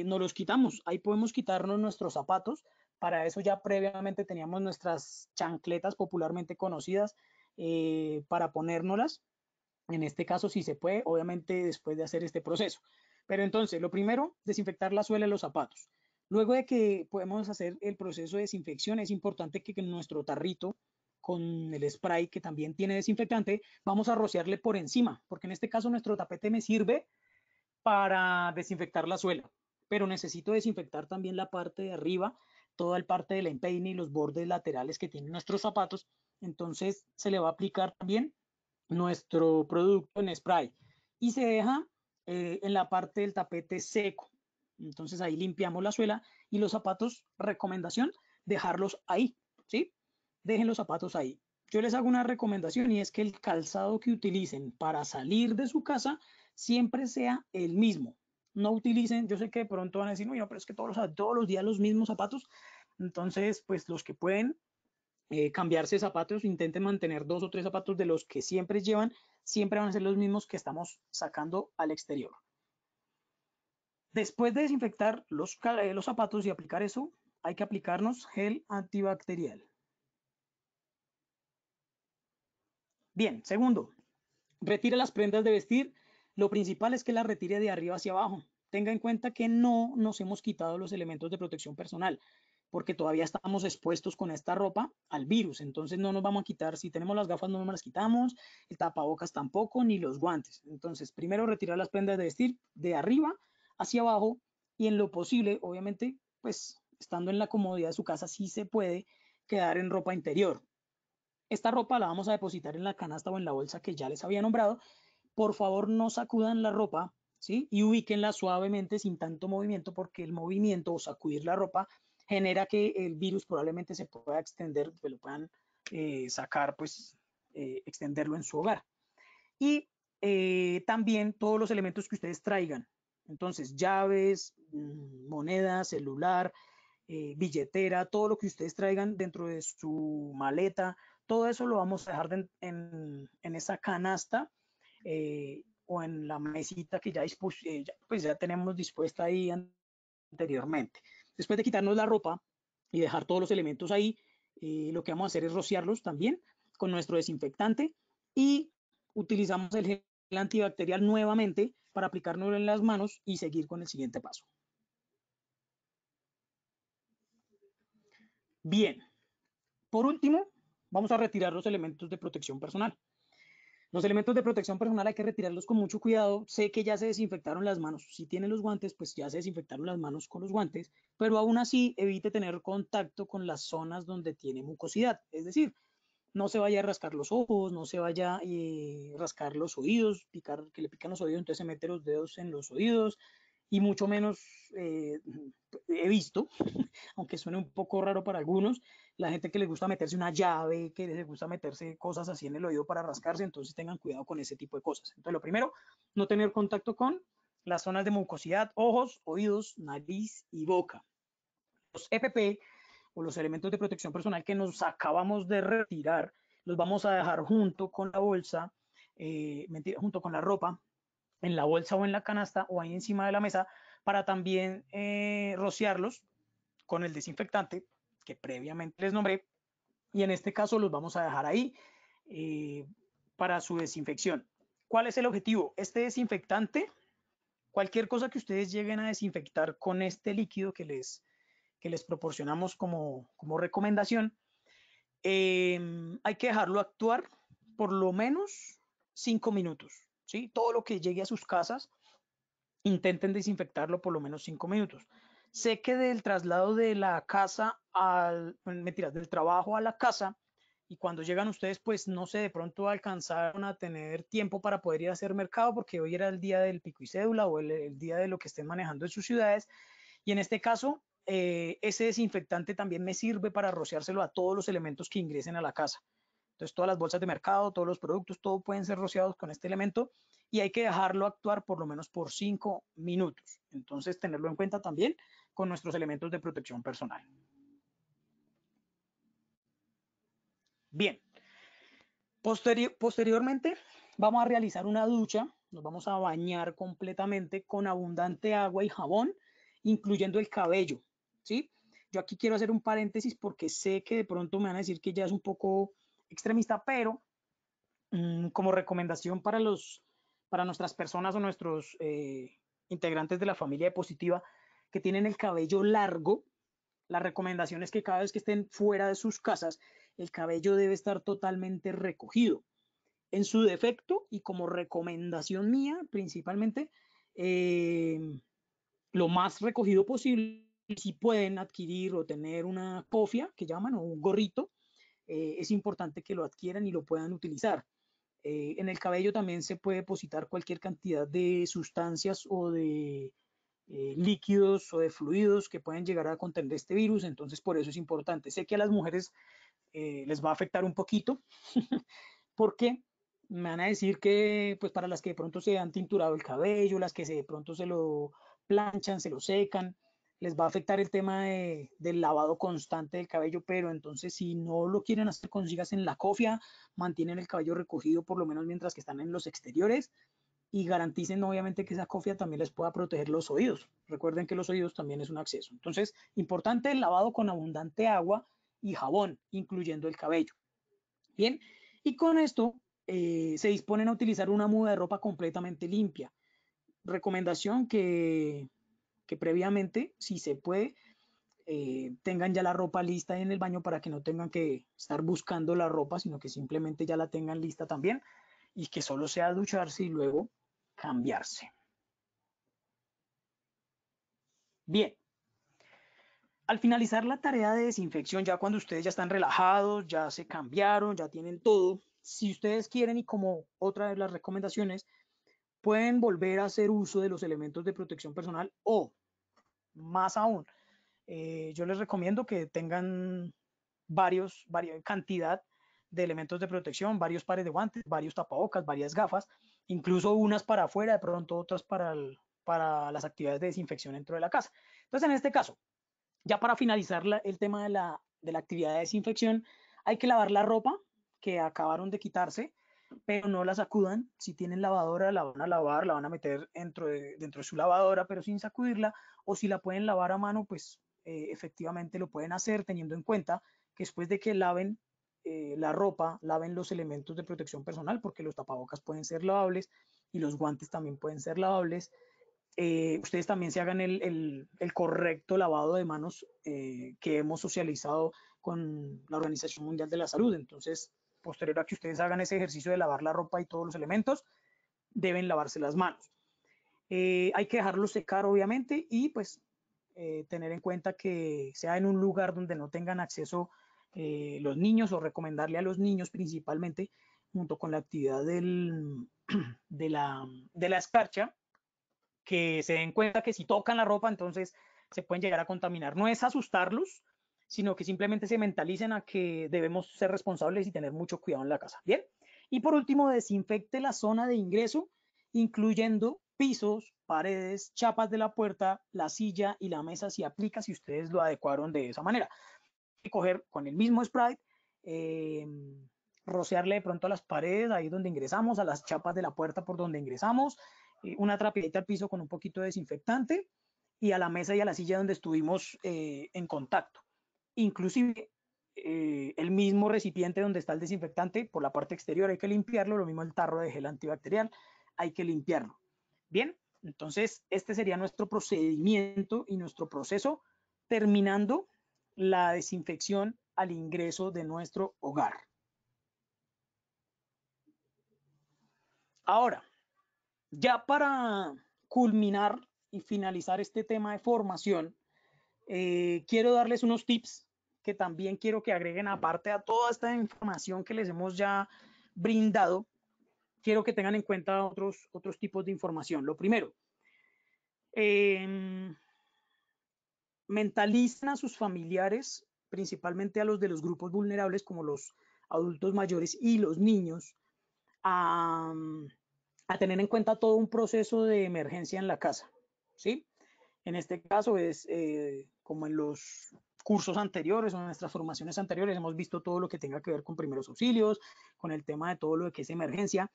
nos los quitamos. Ahí podemos quitarnos nuestros zapatos. Para eso ya previamente teníamos nuestras chancletas popularmente conocidas para ponérnoslas. En este caso, si se puede, obviamente después de hacer este proceso. Pero entonces, lo primero, desinfectar la suela de los zapatos. Luego de que podemos hacer el proceso de desinfección, es importante que nuestro tarrito con el spray que también tiene desinfectante, vamos a rociarle por encima, porque en este caso nuestro tapete me sirve para desinfectar la suela, pero necesito desinfectar también la parte de arriba, toda la parte del empeine y los bordes laterales que tienen nuestros zapatos. Entonces se le va a aplicar también nuestro producto en spray y se deja en la parte del tapete seco. Entonces ahí limpiamos la suela y los zapatos, recomendación, dejarlos ahí, ¿sí? Dejen los zapatos ahí. Yo les hago una recomendación y es que el calzado que utilicen para salir de su casa siempre sea el mismo. No utilicen, yo sé que de pronto van a decir, no, pero es que todos los días los mismos zapatos. Entonces, pues los que pueden cambiarse zapatos, intenten mantener 2 o 3 zapatos de los que siempre llevan, siempre van a ser los mismos que estamos sacando al exterior. Después de desinfectar los zapatos y aplicar eso, hay que aplicarnos gel antibacterial. Bien, segundo, retire las prendas de vestir. Lo principal es que las retire de arriba hacia abajo. Tenga en cuenta que no nos hemos quitado los elementos de protección personal, porque todavía estamos expuestos con esta ropa al virus. Entonces no nos vamos a quitar, si tenemos las gafas no nos las quitamos, el tapabocas tampoco, ni los guantes. Entonces, primero retirar las prendas de vestir de arriba hacia abajo y en lo posible, obviamente, pues estando en la comodidad de su casa, sí se puede quedar en ropa interior. Esta ropa la vamos a depositar en la canasta o en la bolsa que ya les había nombrado. Por favor, no sacudan la ropa, ¿sí? Y ubíquenla suavemente sin tanto movimiento, porque el movimiento o sacudir la ropa genera que el virus probablemente se pueda extender, que lo puedan sacar, pues, extenderlo en su hogar. Y también todos los elementos que ustedes traigan. Entonces, llaves, monedas, celular, billetera, todo lo que ustedes traigan dentro de su maleta, todo eso lo vamos a dejar en esa canasta o en la mesita que pues ya tenemos dispuesta ahí anteriormente. Después de quitarnos la ropa y dejar todos los elementos ahí, lo que vamos a hacer es rociarlos también con nuestro desinfectante y utilizamos el gel antibacterial nuevamente para aplicárnoslo en las manos y seguir con el siguiente paso. Bien, por último, vamos a retirar los elementos de protección personal. Los elementos de protección personal hay que retirarlos con mucho cuidado. Sé que ya se desinfectaron las manos. Si tienen los guantes, pues ya se desinfectaron las manos con los guantes, pero aún así evite tener contacto con las zonas donde tiene mucosidad. Es decir, no se vaya a rascar los ojos, no se vaya a rascar los oídos, que le pican los oídos, entonces se mete los dedos en los oídos, y mucho menos he visto, aunque suene un poco raro para algunos, la gente que les gusta meterse una llave, que les gusta meterse cosas así en el oído para rascarse, entonces tengan cuidado con ese tipo de cosas. Entonces lo primero, no tener contacto con las zonas de mucosidad, ojos, oídos, nariz y boca. Los EPP o los elementos de protección personal que nos acabamos de retirar, los vamos a dejar junto con la bolsa, junto con la ropa, en la bolsa o en la canasta o ahí encima de la mesa, para también rociarlos con el desinfectante que previamente les nombré, y en este caso los vamos a dejar ahí para su desinfección. ¿Cuál es el objetivo? Este desinfectante, cualquier cosa que ustedes lleguen a desinfectar con este líquido que les proporcionamos como recomendación, hay que dejarlo actuar por lo menos 5 minutos. ¿Sí? Todo lo que llegue a sus casas, intenten desinfectarlo por lo menos 5 minutos. Sé que del traslado de la casa del trabajo a la casa, y cuando llegan ustedes, pues no sé, de pronto alcanzaron a tener tiempo para poder ir a hacer mercado, porque hoy era el día del pico y cédula o el día de lo que estén manejando en sus ciudades, y en este caso, ese desinfectante también me sirve para rociárselo a todos los elementos que ingresen a la casa. Entonces, todas las bolsas de mercado, todos los productos, todo pueden ser rociados con este elemento, y hay que dejarlo actuar por lo menos por 5 minutos. Entonces, tenerlo en cuenta también con nuestros elementos de protección personal. Bien. Posteriormente, vamos a realizar una ducha. Nos vamos a bañar completamente con abundante agua y jabón, incluyendo el cabello, ¿sí? Yo aquí quiero hacer un paréntesis porque sé que de pronto me van a decir que ya es un poco extremista, pero como recomendación para nuestras personas o nuestros integrantes de la familia positiva que tienen el cabello largo, la recomendación es que cada vez que estén fuera de sus casas, el cabello debe estar totalmente recogido. En su defecto, y como recomendación mía principalmente, lo más recogido posible. Si pueden adquirir o tener una cofia, que llaman, o un gorrito, es importante que lo adquieran y lo puedan utilizar. En el cabello también se puede depositar cualquier cantidad de sustancias o de líquidos o de fluidos que pueden llegar a contener este virus, entonces por eso es importante. Sé que a las mujeres les va a afectar un poquito, porque me van a decir que pues para las que de pronto se han tinturado el cabello, las que de pronto se lo planchan, se lo secan, les va a afectar el tema del lavado constante del cabello, pero entonces si no lo quieren hacer, consíganse en la cofia, mantienen el cabello recogido por lo menos mientras que están en los exteriores, y garanticen obviamente que esa cofia también les pueda proteger los oídos. Recuerden que los oídos también es un acceso. Entonces, importante el lavado con abundante agua y jabón, incluyendo el cabello. Bien, y con esto se disponen a utilizar una muda de ropa completamente limpia. Recomendación que previamente, si se puede, tengan ya la ropa lista en el baño para que no tengan que estar buscando la ropa, sino que simplemente ya la tengan lista también, y que solo sea ducharse y luego cambiarse. Bien. Al finalizar la tarea de desinfección, ya cuando ustedes ya están relajados, ya se cambiaron, ya tienen todo, si ustedes quieren, y como otra de las recomendaciones, pueden volver a hacer uso de los elementos de protección personal, o más aún, yo les recomiendo que tengan varias cantidad de elementos de protección, varios pares de guantes, varios tapabocas, varias gafas, incluso unas para afuera, de pronto otras para las actividades de desinfección dentro de la casa. Entonces, en este caso, ya para finalizar el tema de la actividad de desinfección, hay que lavar la ropa que acabaron de quitarse, pero no la sacudan. Si tienen lavadora, la van a lavar, la van a meter dentro de su lavadora, pero sin sacudirla, o si la pueden lavar a mano, pues efectivamente lo pueden hacer, teniendo en cuenta que después de que laven la ropa, laven los elementos de protección personal, porque los tapabocas pueden ser lavables y los guantes también pueden ser lavables. Ustedes también se hagan el correcto lavado de manos que hemos socializado con la Organización Mundial de la Salud. Entonces, posterior a que ustedes hagan ese ejercicio de lavar la ropa y todos los elementos, deben lavarse las manos. Hay que dejarlo secar, obviamente, y pues tener en cuenta que sea en un lugar donde no tengan acceso los niños, o recomendarle a los niños principalmente, junto con la actividad de la escarcha, que se den cuenta que si tocan la ropa, entonces se pueden llegar a contaminar. No es asustarlos, sino que simplemente se mentalicen a que debemos ser responsables y tener mucho cuidado en la casa. Bien. Y por último, desinfecte la zona de ingreso, incluyendo pisos, paredes, chapas de la puerta, la silla y la mesa, si aplica, si ustedes lo adecuaron de esa manera. Coger con el mismo spray, rociarle de pronto a las paredes, ahí donde ingresamos, a las chapas de la puerta por donde ingresamos, una trapita al piso con un poquito de desinfectante, y a la mesa y a la silla donde estuvimos en contacto. Inclusive el mismo recipiente donde está el desinfectante, por la parte exterior hay que limpiarlo, lo mismo el tarro de gel antibacterial, hay que limpiarlo. Bien, entonces este sería nuestro procedimiento y nuestro proceso, terminando la desinfección al ingreso de nuestro hogar. Ahora, ya para culminar y finalizar este tema de formación, quiero darles unos tips que también quiero que agreguen, aparte a toda esta información que les hemos ya brindado. Quiero que tengan en cuenta otros tipos de información. Lo primero, mentalicen a sus familiares, principalmente a los de los grupos vulnerables como los adultos mayores y los niños, a tener en cuenta todo un proceso de emergencia en la casa, ¿sí? En este caso es como en los cursos anteriores o en nuestras formaciones anteriores, hemos visto todo lo que tenga que ver con primeros auxilios, con el tema de todo lo que es emergencia,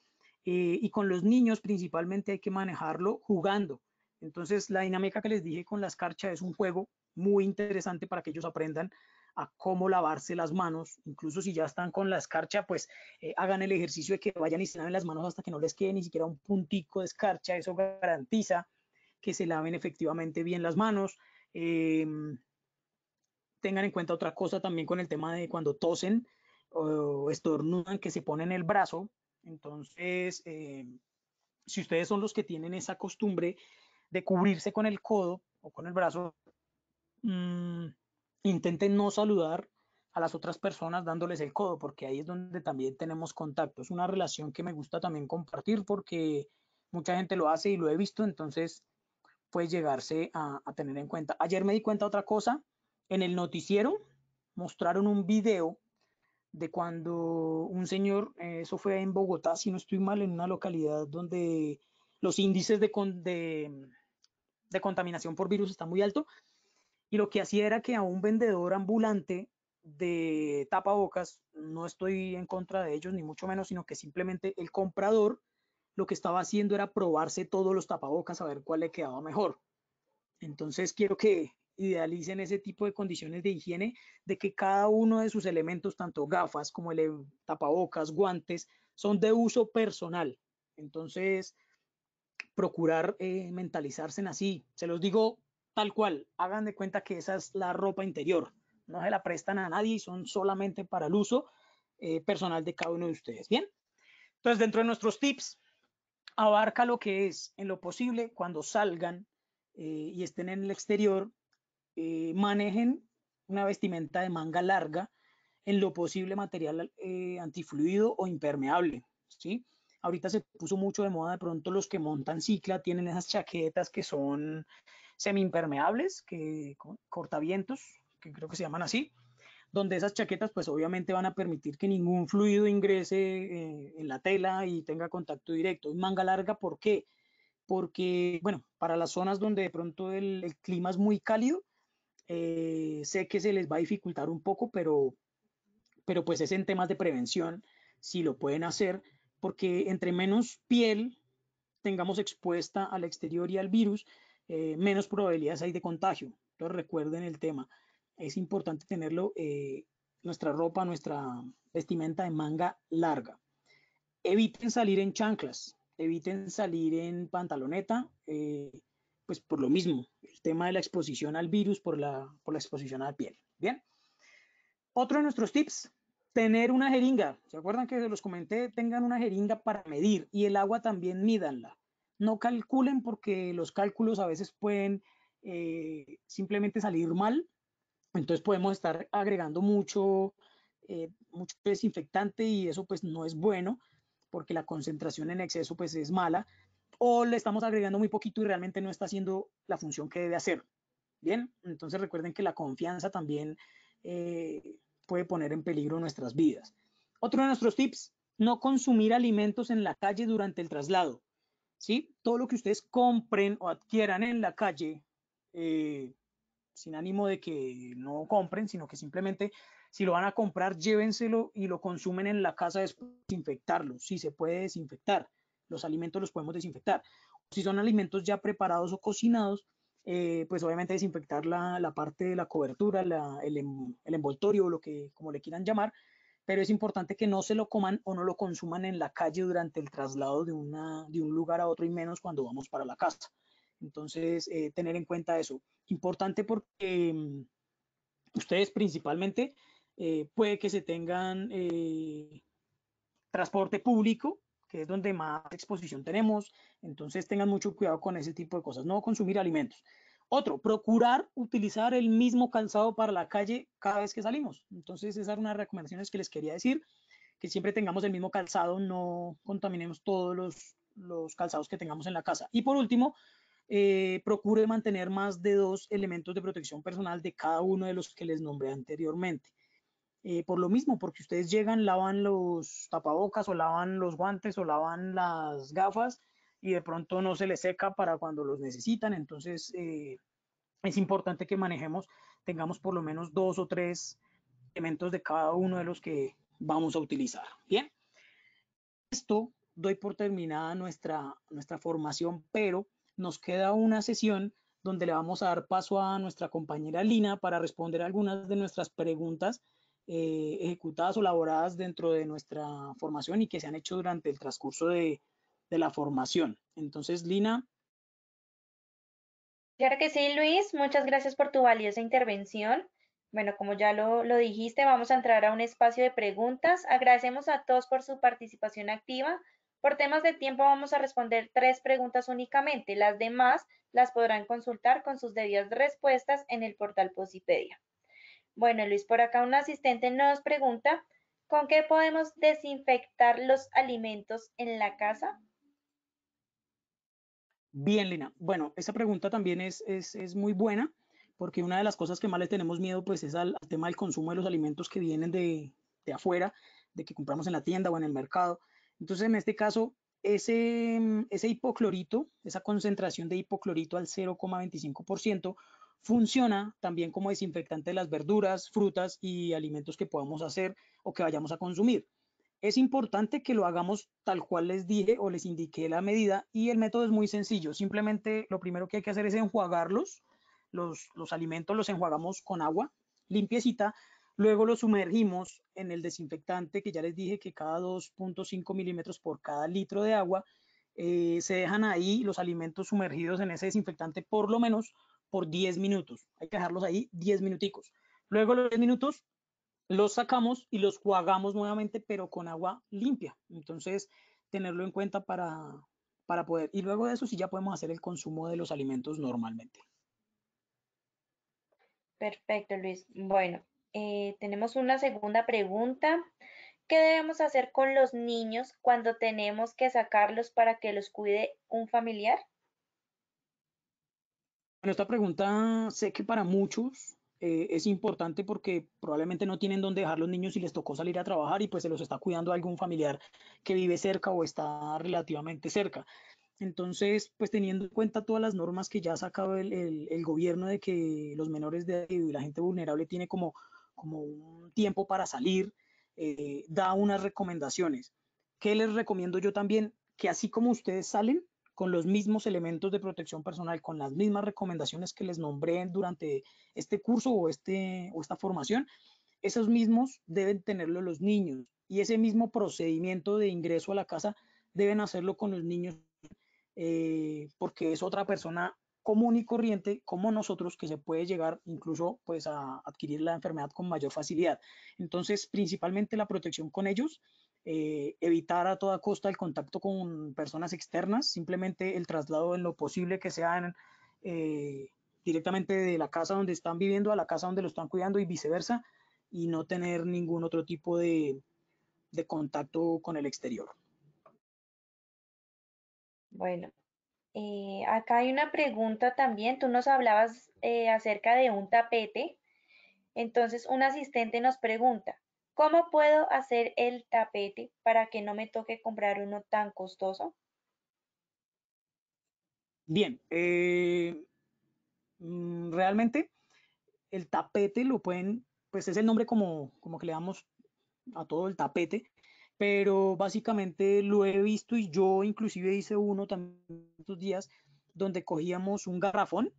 y con los niños principalmente hay que manejarlo jugando. Entonces la dinámica que les dije con la escarcha es un juego muy interesante para que ellos aprendan a cómo lavarse las manos. Incluso si ya están con la escarcha, pues hagan el ejercicio de que vayan y se laven las manos hasta que no les quede ni siquiera un puntico de escarcha. Eso garantiza que se laven efectivamente bien las manos. Tengan en cuenta otra cosa también con el tema de cuando tosen o estornudan, que se ponen el brazo. Entonces, si ustedes son los que tienen esa costumbre de cubrirse con el codo o con el brazo, intenten no saludar a las otras personas dándoles el codo, porque ahí es donde también tenemos contacto. Es una relación que me gusta también compartir porque mucha gente lo hace y lo he visto, entonces puede llegarse a tener en cuenta. Ayer me di cuenta de otra cosa. En el noticiero mostraron un video de cuando un señor, eso fue en Bogotá, si no estoy mal, en una localidad donde los índices de contaminación por virus están muy altos, y lo que hacía era que a un vendedor ambulante de tapabocas, no estoy en contra de ellos ni mucho menos, sino que simplemente el comprador lo que estaba haciendo era probarse todos los tapabocas a ver cuál le quedaba mejor. Entonces quiero que idealicen ese tipo de condiciones de higiene, de que cada uno de sus elementos, tanto gafas como el tapabocas, guantes, son de uso personal. Entonces, procurar mentalizarse en así. Se los digo tal cual, hagan de cuenta que esa es la ropa interior. No se la prestan a nadie y son solamente para el uso personal de cada uno de ustedes. Bien, entonces dentro de nuestros tips, abarca lo que es, en lo posible, cuando salgan y estén en el exterior, manejen una vestimenta de manga larga, en lo posible material antifluido o impermeable, ¿sí? Ahorita se puso mucho de moda de pronto los que montan cicla, tienen esas chaquetas que son semi-impermeables, que cortavientos, que creo que se llaman así, donde esas chaquetas pues obviamente van a permitir que ningún fluido ingrese en la tela y tenga contacto directo. Y manga larga, ¿por qué? Porque, bueno, para las zonas donde de pronto el clima es muy cálido, sé que se les va a dificultar un poco, pero pues es en temas de prevención, si lo pueden hacer, porque entre menos piel tengamos expuesta al exterior y al virus, menos probabilidades hay de contagio. Entonces recuerden el tema. Es importante tenerlo, nuestra ropa, nuestra vestimenta de manga larga. Eviten salir en chanclas, eviten salir en pantaloneta, pues por lo mismo, el tema de la exposición al virus por la exposición a la piel. Bien. Otro de nuestros tips, tener una jeringa. ¿Se acuerdan que los comenté? Tengan una jeringa para medir y el agua también mídanla. No calculen porque los cálculos a veces pueden simplemente salir mal. Entonces podemos estar agregando mucho desinfectante y eso pues no es bueno porque la concentración en exceso pues es mala, o le estamos agregando muy poquito y realmente no está haciendo la función que debe hacer. Bien, entonces recuerden que la confianza también puede poner en peligro nuestras vidas. Otro de nuestros tips, no consumir alimentos en la calle durante el traslado. ¿Sí? Todo lo que ustedes compren o adquieran en la calle, sin ánimo de que no compren, sino que simplemente si lo van a comprar, llévenselo y lo consumen en la casa después de desinfectarlo. Si se puede desinfectar, los alimentos los podemos desinfectar. Si son alimentos ya preparados o cocinados, pues obviamente desinfectar la parte de la cobertura, el envoltorio, lo que como le quieran llamar, pero es importante que no se lo coman o no lo consuman en la calle durante el traslado de un lugar a otro y menos cuando vamos para la casa. Entonces, tener en cuenta eso. Importante porque ustedes principalmente puede que se tengan transporte público, que es donde más exposición tenemos, entonces tengan mucho cuidado con ese tipo de cosas, no consumir alimentos. Otro, procurar utilizar el mismo calzado para la calle cada vez que salimos. Entonces, esas son unas recomendaciones que les quería decir, que siempre tengamos el mismo calzado, no contaminemos todos los calzados que tengamos en la casa. Y por último, procure mantener más de 2 elementos de protección personal de cada uno de los que les nombré anteriormente. Por lo mismo, porque ustedes llegan, lavan los tapabocas o lavan los guantes o lavan las gafas y de pronto no se les seca para cuando los necesitan. Entonces, es importante que manejemos, tengamos por lo menos 2 o 3 elementos de cada uno de los que vamos a utilizar. Bien, esto doy por terminada nuestra formación, pero nos queda una sesión donde le vamos a dar paso a nuestra compañera Lina para responder algunas de nuestras preguntas ejecutadas o elaboradas dentro de nuestra formación y que se han hecho durante el transcurso de la formación. Entonces, Lina. Claro que sí, Luis. Muchas gracias por tu valiosa intervención. Bueno, como ya lo dijiste, vamos a entrar a un espacio de preguntas. Agradecemos a todos por su participación activa. Por temas de tiempo vamos a responder 3 preguntas únicamente. Las demás las podrán consultar con sus debidas respuestas en el portal Posipedia. Bueno, Luis, por acá un asistente nos pregunta, ¿con qué podemos desinfectar los alimentos en la casa? Bien, Lina. Bueno, esa pregunta también es muy buena porque una de las cosas que más le tenemos miedo pues es al tema del consumo de los alimentos que vienen de afuera, de que compramos en la tienda o en el mercado. Entonces, en este caso, ese hipoclorito, esa concentración de hipoclorito al 0,25%, funciona también como desinfectante de las verduras, frutas y alimentos que podamos hacer o que vayamos a consumir. Es importante que lo hagamos tal cual les dije o les indiqué la medida y el método es muy sencillo. Simplemente lo primero que hay que hacer es enjuagarlos. Los alimentos los enjuagamos con agua limpiecita. Luego los sumergimos en el desinfectante que ya les dije que cada 2.5 milímetros por cada litro de agua. Se dejan ahí los alimentos sumergidos en ese desinfectante por lo menos por 10 minutos. Hay que dejarlos ahí 10 minuticos. Luego los 10 minutos los sacamos y los jugamos nuevamente, pero con agua limpia. Entonces, tenerlo en cuenta para poder. Y luego de eso sí ya podemos hacer el consumo de los alimentos normalmente. Perfecto, Luis. Bueno, tenemos una segunda pregunta. ¿Qué debemos hacer con los niños cuando tenemos que sacarlos para que los cuide un familiar? Bueno, esta pregunta sé que para muchos es importante porque probablemente no tienen dónde dejar los niños y les tocó salir a trabajar y pues se los está cuidando algún familiar que vive cerca o está relativamente cerca. Entonces, pues teniendo en cuenta todas las normas que ya ha sacado el gobierno de que los menores de edad y la gente vulnerable tiene como un tiempo para salir, da unas recomendaciones. ¿qué les recomiendo yo también? Que así como ustedes salen con los mismos elementos de protección personal, con las mismas recomendaciones que les nombré durante este curso o esta formación, esos mismos deben tenerlo los niños, y ese mismo procedimiento de ingreso a la casa deben hacerlo con los niños, porque es otra persona común y corriente como nosotros, que se puede llegar incluso pues a adquirir la enfermedad con mayor facilidad. Entonces, principalmente la protección con ellos, evitar a toda costa el contacto con personas externas, simplemente el traslado en lo posible que sean directamente de la casa donde están viviendo a la casa donde lo están cuidando y viceversa, y no tener ningún otro tipo de contacto con el exterior. Bueno, acá hay una pregunta también. Tú nos hablabas acerca de un tapete. Entonces, un asistente nos pregunta, ¿cómo puedo hacer el tapete para que no me toque comprar uno tan costoso? Bien, realmente el tapete lo pueden, pues es el nombre como que le damos a todo el tapete, pero básicamente lo he visto, y yo inclusive hice uno también estos días, donde cogíamos un garrafón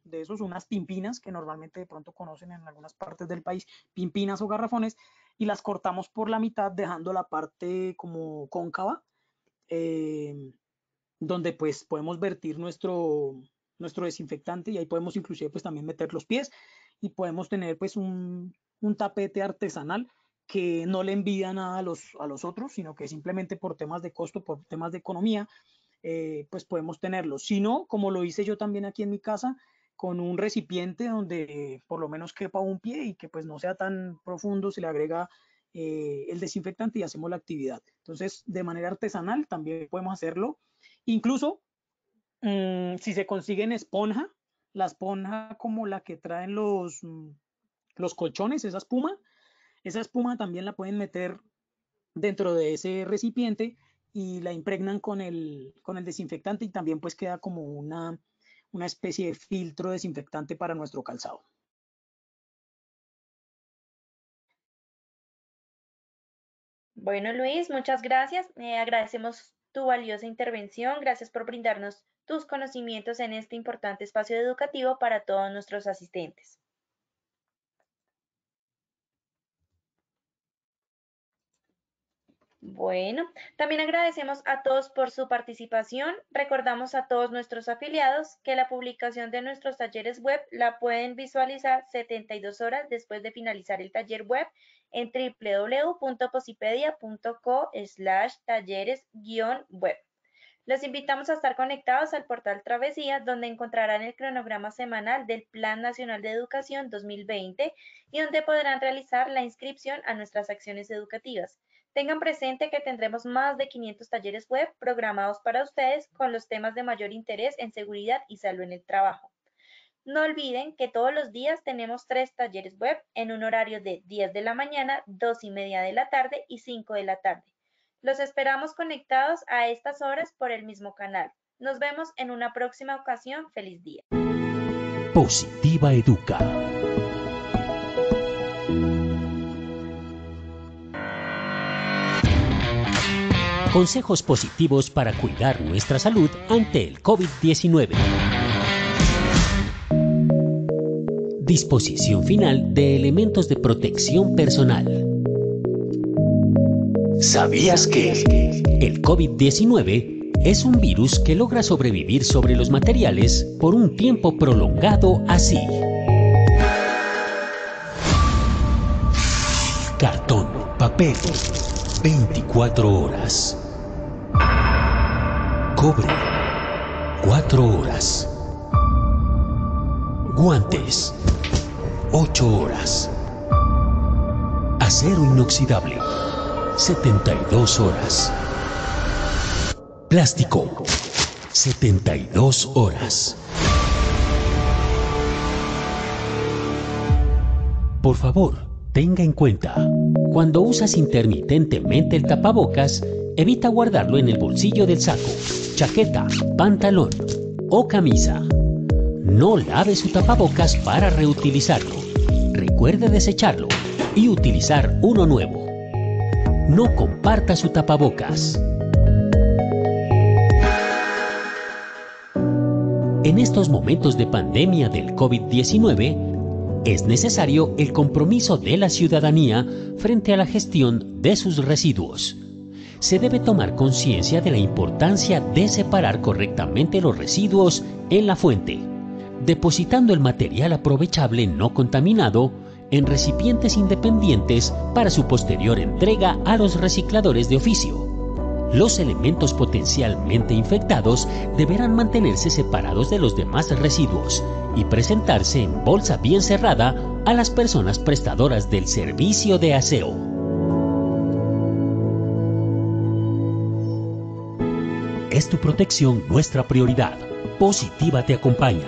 de esos, unas pimpinas que normalmente de pronto conocen en algunas partes del país, pimpinas o garrafones, y las cortamos por la mitad dejando la parte como cóncava, eh, donde pues podemos vertir nuestro desinfectante, y ahí podemos inclusive pues también meter los pies, y podemos tener pues un tapete artesanal que no le envidia nada a los otros, sino que simplemente por temas de costo, por temas de economía, pues podemos tenerlo. Si no, como lo hice yo también aquí en mi casa, con un recipiente donde por lo menos quepa un pie y que pues no sea tan profundo, se le agrega el desinfectante y hacemos la actividad. Entonces, de manera artesanal también podemos hacerlo. Incluso, si se consiguen esponja, la esponja como la que traen los colchones, esa espuma también la pueden meter dentro de ese recipiente y la impregnan con el desinfectante, y también pues queda como una especie de filtro desinfectante para nuestro calzado. Bueno, Luis, muchas gracias. Agradecemos tu valiosa intervención. Gracias por brindarnos tus conocimientos en este importante espacio educativo para todos nuestros asistentes. Bueno, también agradecemos a todos por su participación. Recordamos a todos nuestros afiliados que la publicación de nuestros talleres web la pueden visualizar 72 horas después de finalizar el taller web en www.posipedia.co/talleres-web. Los invitamos a estar conectados al portal Travesía, donde encontrarán el cronograma semanal del Plan Nacional de Educación 2020 y donde podrán realizar la inscripción a nuestras acciones educativas. Tengan presente que tendremos más de 500 talleres web programados para ustedes con los temas de mayor interés en seguridad y salud en el trabajo. No olviden que todos los días tenemos 3 talleres web en un horario de 10 de la mañana, 2:30 de la tarde y 5 de la tarde. Los esperamos conectados a estas horas por el mismo canal. Nos vemos en una próxima ocasión. Feliz día. Positiva Educa. Consejos positivos para cuidar nuestra salud ante el COVID-19. Disposición final de elementos de protección personal. ¿Sabías que el COVID-19 es un virus que logra sobrevivir sobre los materiales por un tiempo prolongado así? Cartón, papel, 24 horas. Cobre, 4 horas. Guantes, 8 horas. Acero inoxidable, 72 horas. Plástico, 72 horas. Por favor, tenga en cuenta, cuando usas intermitentemente el tapabocas, evita guardarlo en el bolsillo del saco, chaqueta, pantalón o camisa. No lave su tapabocas para reutilizarlo. Recuerde desecharlo y utilizar uno nuevo. No comparta su tapabocas. En estos momentos de pandemia del COVID-19, es necesario el compromiso de la ciudadanía frente a la gestión de sus residuos. Se debe tomar conciencia de la importancia de separar correctamente los residuos en la fuente, depositando el material aprovechable no contaminado en recipientes independientes para su posterior entrega a los recicladores de oficio. Los elementos potencialmente infectados deberán mantenerse separados de los demás residuos y presentarse en bolsa bien cerrada a las personas prestadoras del servicio de aseo. Es tu protección nuestra prioridad. Positiva te acompaña.